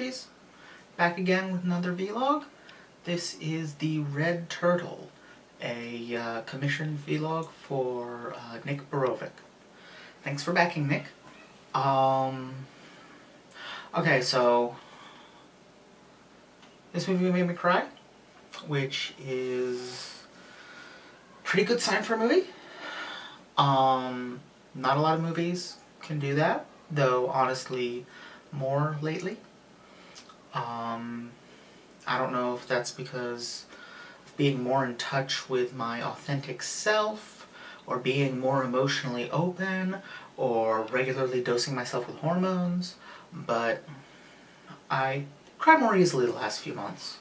anthologies. Back again with another vlog. This is the Red Turtle, a commissioned vlog for Nick Borovic. Thanks for backing, Nick. Okay, so this movie made me cry, which is a pretty good sign for a movie. Not a lot of movies can do that, though honestly more lately. I don't know if that's because of being more in touch with my authentic self, or being more emotionally open, or regularly dosing myself with hormones, but I cried more easily the last few months.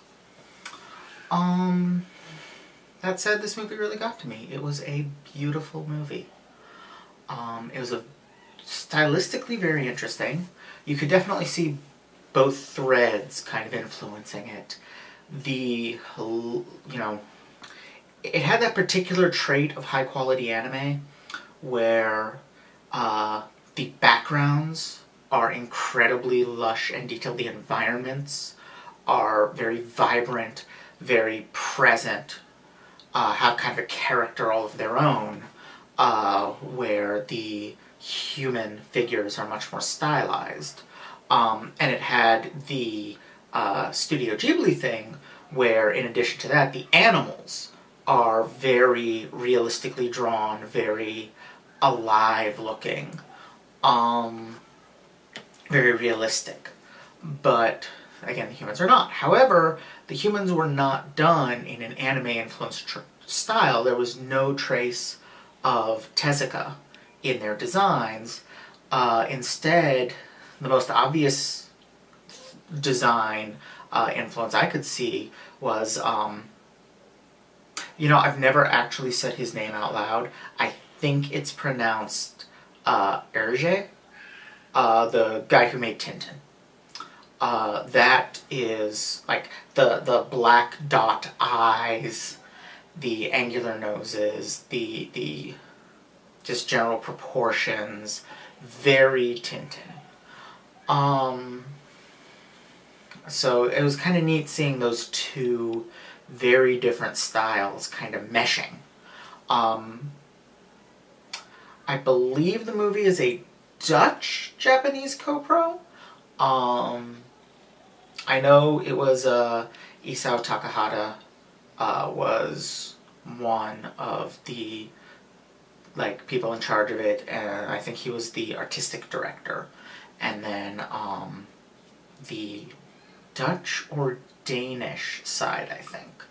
That said, this movie really got to me. It was a beautiful movie. It was stylistically very interesting. You could definitely see both threads kind of influencing it. It had that particular trait of high quality anime where the backgrounds are incredibly lush and detailed. The environments are very vibrant, very present, have kind of a character all of their own, where the human figures are much more stylized. And it had the Studio Ghibli thing where, in addition to that, the animals are very realistically drawn, very alive looking, very realistic. But again, the humans are not. However, the humans were not done in an anime-influenced style. There was no trace of Tezuka in their designs. Instead, the most obvious design influence I could see was, I've never actually said his name out loud. I think it's pronounced Hergé, the guy who made Tintin. That is, like, the black dot eyes, the angular noses, the just general proportions, very Tintin. So it was kind of neat seeing those two very different styles kind of meshing. I believe the movie is a Dutch-Japanese co-pro. I know it was Isao Takahata was one of the people in charge of it, and I think he was the artistic director. And then the Dutch or Danish side, I think,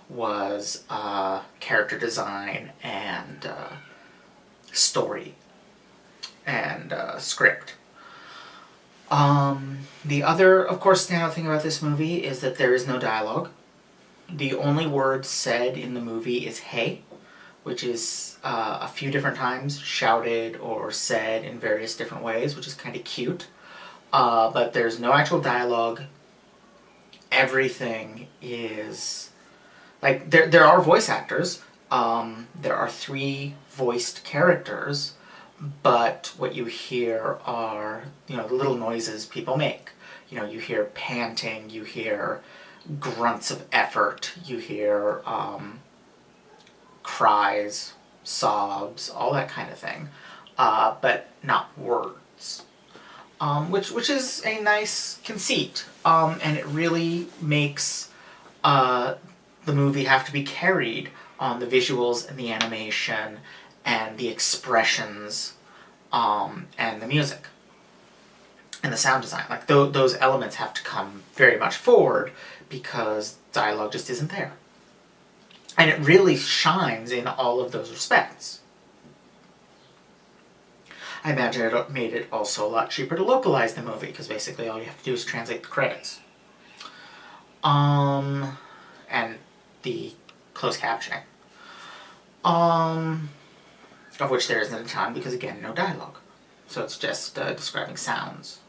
was character design and story and script. The other, of course, standout thing about this movie is that there is no dialogue. The only word said in the movie is "hey," which is a few different times shouted or said in various different ways, which is kind of cute. But there's no actual dialogue. Everything is there are voice actors. There are 3 voiced characters, but what you hear are the little noises people make. You hear panting, you hear grunts of effort, you hear cries, sobs, all that kind of thing, but not words. Which is a nice conceit, and it really makes the movie have to be carried on the visuals and the animation and the expressions, and the music and the sound design. Those elements have to come very much forward because dialogue just isn't there. And it really shines in all of those respects. I imagine it made it also a lot cheaper to localize the movie, because basically all you have to do is translate the credits. And the closed captioning. Of which there isn't a ton, because again, no dialogue. So it's just describing sounds.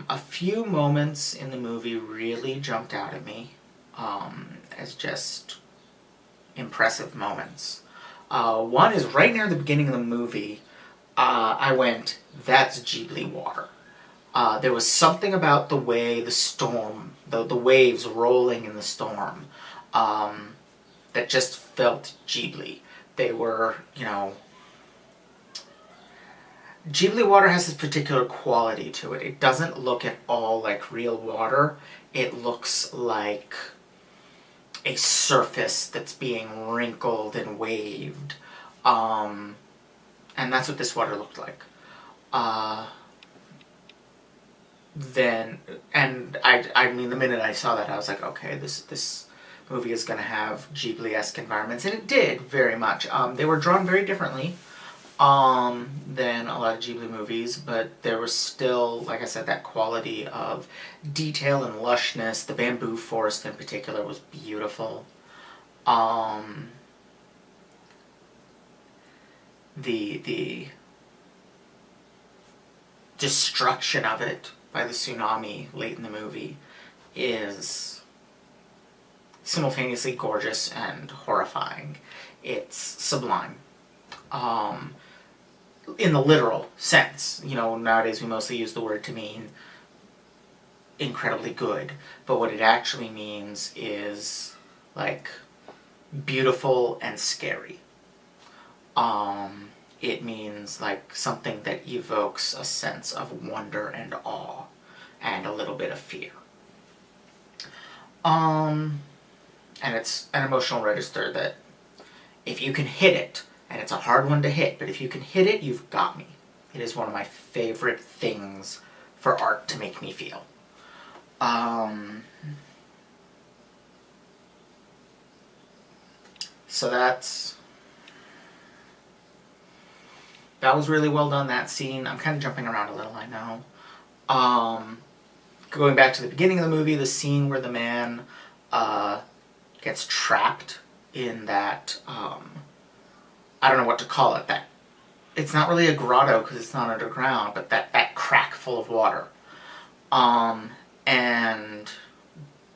A few moments in the movie really jumped out at me as just impressive moments. One is right near the beginning of the movie. I went, "That's Ghibli water." There was something about the way the storm, the waves rolling in the storm, that just felt Ghibli. They were, Ghibli water has this particular quality to it. It doesn't look at all like real water. It looks like a surface that's being wrinkled and waved. And that's what this water looked like. I mean, the minute I saw that, I was like, okay, this movie is going to have Ghibli-esque environments, and it did very much. They were drawn very differently than a lot of Ghibli movies, but there was still, like I said, that quality of detail and lushness. The bamboo forest in particular was beautiful. The destruction of it by the tsunami late in the movie is simultaneously gorgeous and horrifying. It's sublime. In the literal sense. Nowadays we mostly use the word to mean incredibly good, but what it actually means is, like, beautiful and scary. It means, like, something that evokes a sense of wonder and awe, and a little bit of fear. And it's an emotional register that, if you can hit it, and it's a hard one to hit, but if you can hit it, you've got me. It is one of my favorite things for art to make me feel. So that was really well done, that scene. I'm kind of jumping around a little, I know. Going back to the beginning of the movie, the scene where the man gets trapped in that, I don't know what to call it, that it's not really a grotto because it's not underground, but that crack full of water. And,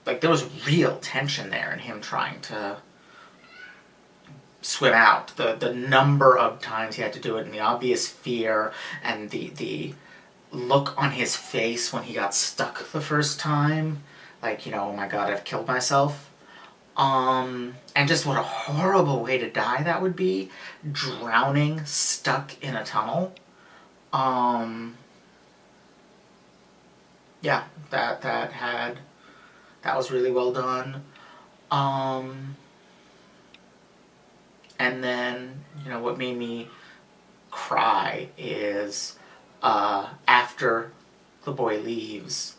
like, there was real tension there in him trying to swim out. The number of times he had to do it, and the obvious fear, and the look on his face when he got stuck the first time, like, oh my god, I've killed myself. And just what a horrible way to die that would be, drowning, stuck in a tunnel. Yeah, that was really well done. And then, what made me cry is, after the boy leaves,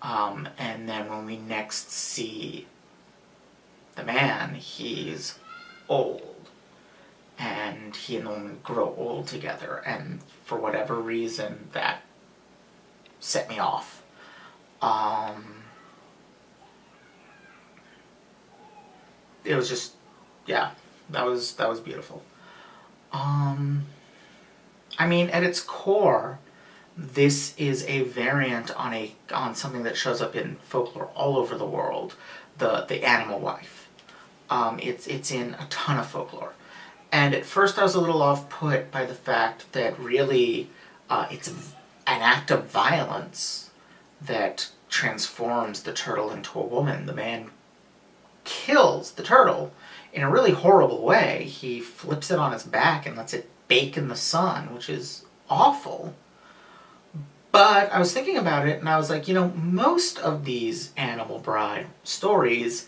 and then when we next see the man, he's old, and he and the woman grow old together, and for whatever reason, that set me off. It was just, yeah, that was beautiful. I mean, at its core, this is a variant on something that shows up in folklore all over the world, the animal wife. It's in a ton of folklore. And at first I was a little off-put by the fact that really it's an act of violence that transforms the turtle into a woman. The man kills the turtle in a really horrible way. He flips it on its back and lets it bake in the sun, which is awful. But I was thinking about it, and I was like, most of these animal bride stories,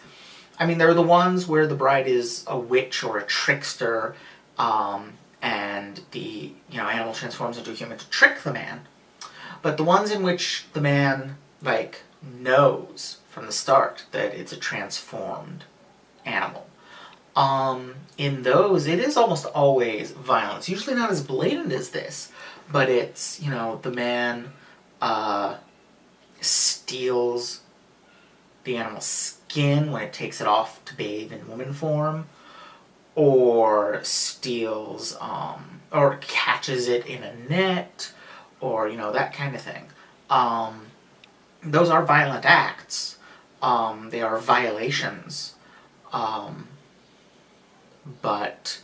I mean, they're the ones where the bride is a witch or a trickster, and the animal transforms into a human to trick the man. But the ones in which the man, like, knows from the start that it's a transformed animal, in those, it is almost always violence. Usually not as blatant as this, but it's, the man steals the animal's skin when it takes it off to bathe in woman form, or steals, or catches it in a net, or, that kind of thing. Those are violent acts. They are violations. But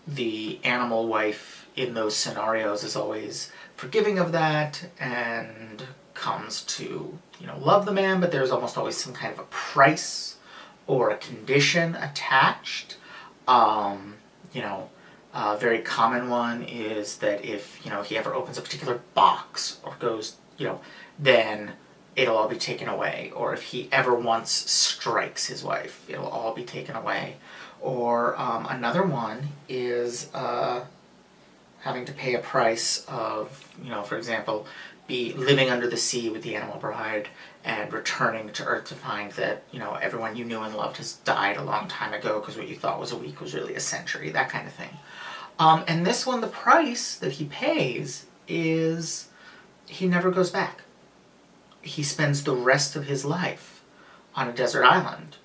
the animal wife in those scenarios is always forgiving of that and comes to, love the man, but there's almost always some kind of a price or a condition attached. A very common one is that if, he ever opens a particular box or goes, then it'll all be taken away. Or if he ever once strikes his wife, it'll all be taken away. Or another one is having to pay a price of, for example, be living under the sea with the animal bride and returning to Earth to find that, everyone you knew and loved has died a long time ago because what you thought was a week was really a century, that kind of thing. And this one, the price that he pays is he never goes back. He spends the rest of his life on a desert island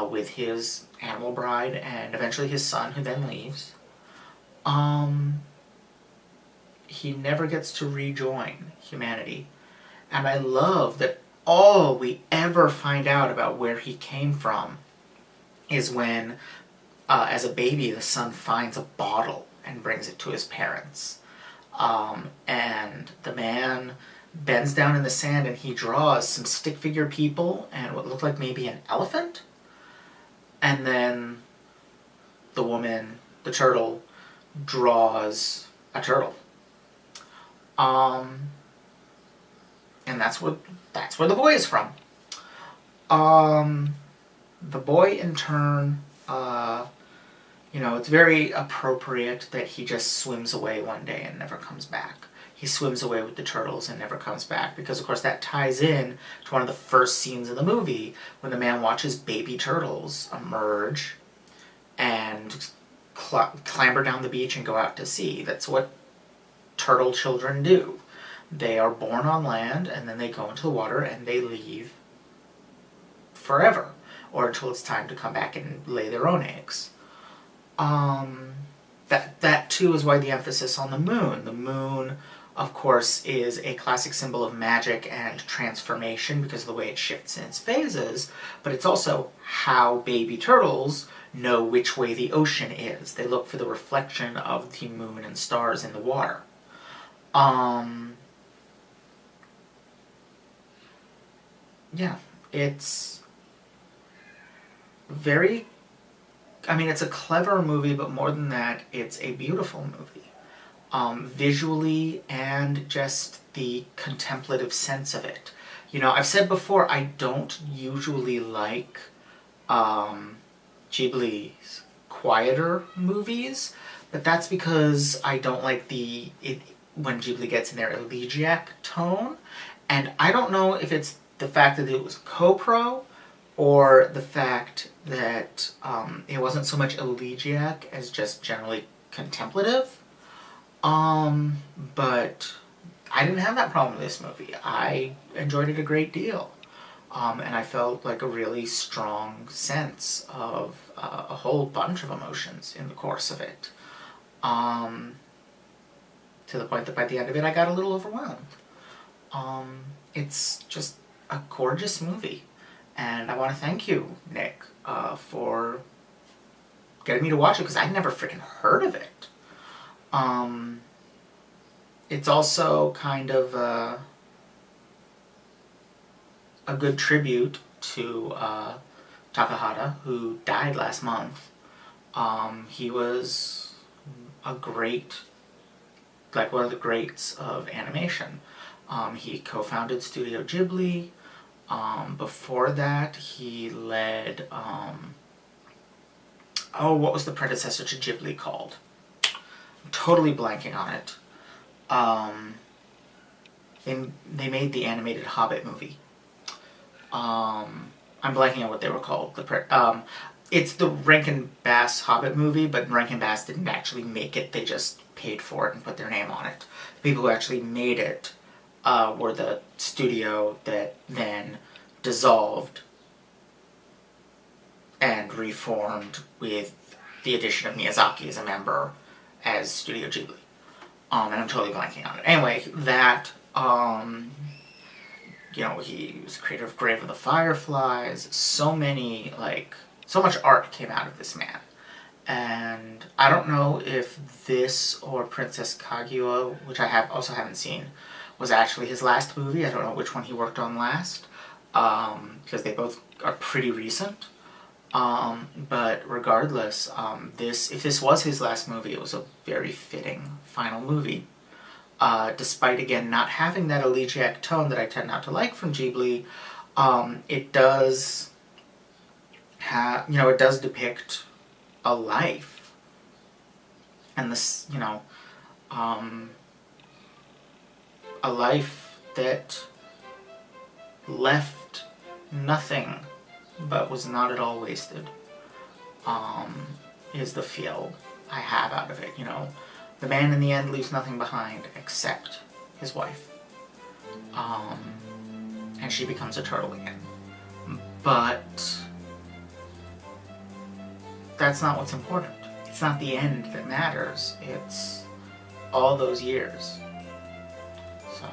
with his animal bride and eventually his son, who then leaves. He never gets to rejoin humanity. And I love that all we ever find out about where he came from is when, as a baby, the son finds a bottle and brings it to his parents. And the man bends down in the sand and he draws some stick figure people and what looked like maybe an elephant. And then the woman, the turtle, draws a turtle. And that's where the boy is from. The boy, in turn, it's very appropriate that he just swims away one day and never comes back. He swims away with the turtles and never comes back because, of course, that ties in to one of the first scenes in the movie when the man watches baby turtles emerge and clamber down the beach and go out to sea. That's what turtle children do. They are born on land and then they go into the water and they leave forever, or until it's time to come back and lay their own eggs. That too is why the emphasis on the moon. The moon, of course, is a classic symbol of magic and transformation because of the way it shifts in its phases, but it's also how baby turtles know which way the ocean is. They look for the reflection of the moon and stars in the water. It's very... it's a clever movie, but more than that, it's a beautiful movie. Visually and just the contemplative sense of it. I've said before, I don't usually like Ghibli's quieter movies, but that's because I don't like when Ghibli gets in their elegiac tone, and I don't know if it's the fact that it was co-pro or the fact that it wasn't so much elegiac as just generally contemplative. But I didn't have that problem with this movie. I enjoyed it a great deal. And I felt like a really strong sense of a whole bunch of emotions in the course of it. To the point that by the end of it I got a little overwhelmed. It's just a gorgeous movie. And I want to thank you, Nick, for getting me to watch it, because I'd never freaking heard of it. It's also kind of a good tribute to Takahata, who died last month. He was a great, one of the greats of animation. He co-founded Studio Ghibli. Before that, he led, what was the predecessor to Ghibli called? I'm totally blanking on it. They made the animated Hobbit movie. I'm blanking on what they were called. It's the Rankin Bass Hobbit movie, but Rankin Bass didn't actually make it. They just paid for it and put their name on it. The people who actually made it were the studio that then dissolved and reformed with the addition of Miyazaki as a member as Studio Ghibli. And I'm totally blanking on it. Anyway, that, he was creator of Grave of the Fireflies. So much art came out of this man. And I don't know if this or Princess Kaguya, which I also haven't seen, was actually his last movie. I don't know which one he worked on last, because they both are pretty recent. But regardless, if this was his last movie, it was a very fitting final movie. Despite, again, not having that elegiac tone that I tend not to like from Ghibli, it does have, it does depict a life. And this, a life that left nothing but was not at all wasted, is the feel I have out of it. The man in the end leaves nothing behind except his wife. And she becomes a turtle again. But that's not what's important. It's not the end that matters. It's all those years. So...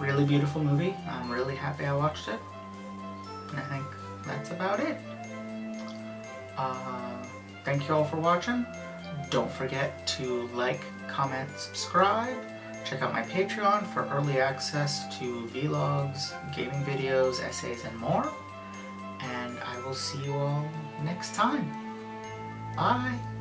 really beautiful movie. I'm really happy I watched it. And I think that's about it. Thank you all for watching. Don't forget to like, comment, subscribe. Check out my Patreon for early access to vlogs, gaming videos, essays, and more. And I will see you all next time. Bye!